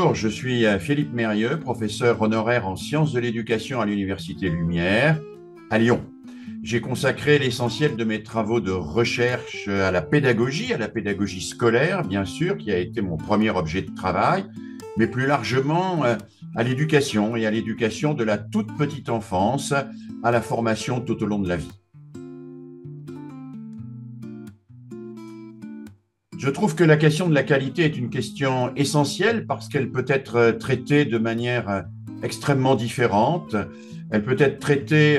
Bonjour, je suis Philippe Mérieux, professeur honoraire en sciences de l'éducation à l'Université Lumière à Lyon. J'ai consacré l'essentiel de mes travaux de recherche à la pédagogie scolaire, bien sûr, qui a été mon premier objet de travail, mais plus largement à l'éducation et à l'éducation de la toute petite enfance, à la formation tout au long de la vie. Je trouve que la question de la qualité est une question essentielle parce qu'elle peut être traitée de manière extrêmement différente. Elle peut être traitée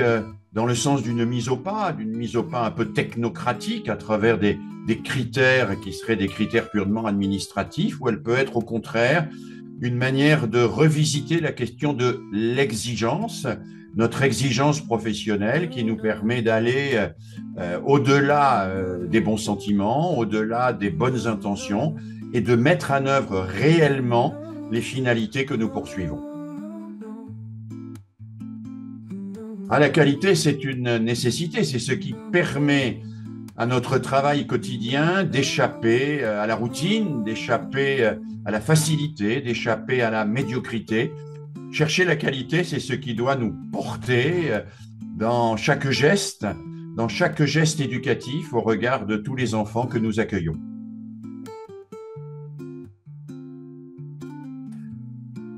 dans le sens d'une mise au pas un peu technocratique à travers des critères qui seraient des critères purement administratifs, ou elle peut être au contraire une manière de revisiter la question de l'exigence, notre exigence professionnelle qui nous permet d'aller au-delà des bons sentiments, au-delà des bonnes intentions et de mettre en œuvre réellement les finalités que nous poursuivons. La qualité, c'est une nécessité, c'est ce qui permet à notre travail quotidien d'échapper à la routine, d'échapper à la facilité, d'échapper à la médiocrité. Chercher la qualité, c'est ce qui doit nous porter dans chaque geste éducatif au regard de tous les enfants que nous accueillons.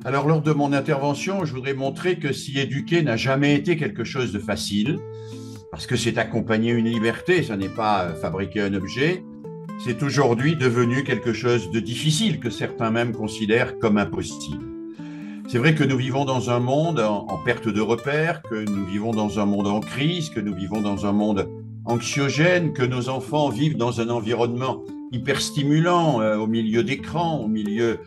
Alors, lors de mon intervention, je voudrais montrer que si éduquer n'a jamais été quelque chose de facile, parce que c'est accompagner une liberté, ça n'est pas fabriquer un objet, c'est aujourd'hui devenu quelque chose de difficile que certains même considèrent comme impossible. C'est vrai que nous vivons dans un monde en perte de repères, que nous vivons dans un monde en crise, que nous vivons dans un monde anxiogène, que nos enfants vivent dans un environnement hyper stimulant, au milieu d'écrans, au milieu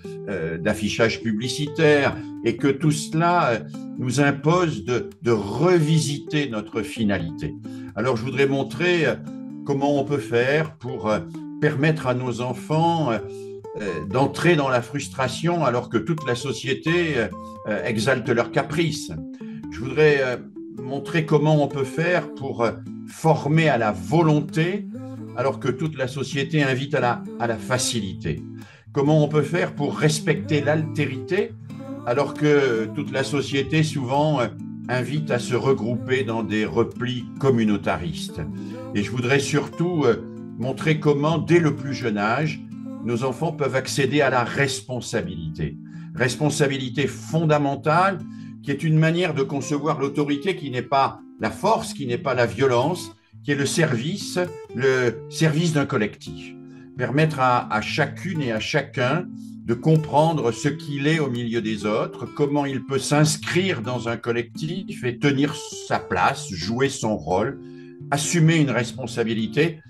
d'affichages publicitaires, et que tout cela nous impose de revisiter notre finalité. Alors, je voudrais montrer comment on peut faire pour permettre à nos enfants d'entrer dans la frustration alors que toute la société exalte leurs caprices. Je voudrais montrer comment on peut faire pour former à la volonté alors que toute la société invite à la facilité. Comment on peut faire pour respecter l'altérité alors que toute la société souvent invite à se regrouper dans des replis communautaristes. Et je voudrais surtout montrer comment, dès le plus jeune âge, nos enfants peuvent accéder à la responsabilité. Responsabilité fondamentale qui est une manière de concevoir l'autorité qui n'est pas la force, qui n'est pas la violence, qui est le service d'un collectif. Permettre à chacune et à chacun de comprendre ce qu'il est au milieu des autres, comment il peut s'inscrire dans un collectif et tenir sa place, jouer son rôle, assumer une responsabilité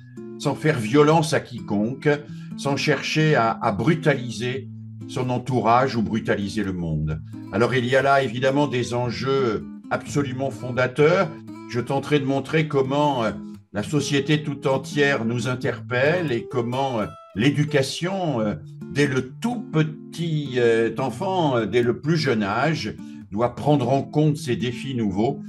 sans faire violence à quiconque, sans chercher à brutaliser son entourage ou brutaliser le monde. Alors il y a là évidemment des enjeux absolument fondateurs. Je tenterai de montrer comment la société tout entière nous interpelle et comment l'éducation, dès le tout petit enfant, dès le plus jeune âge, doit prendre en compte ces défis nouveaux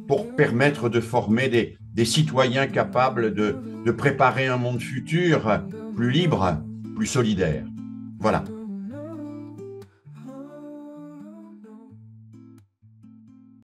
pour permettre de former des citoyens capables de préparer un monde futur plus libre, plus solidaire. Voilà.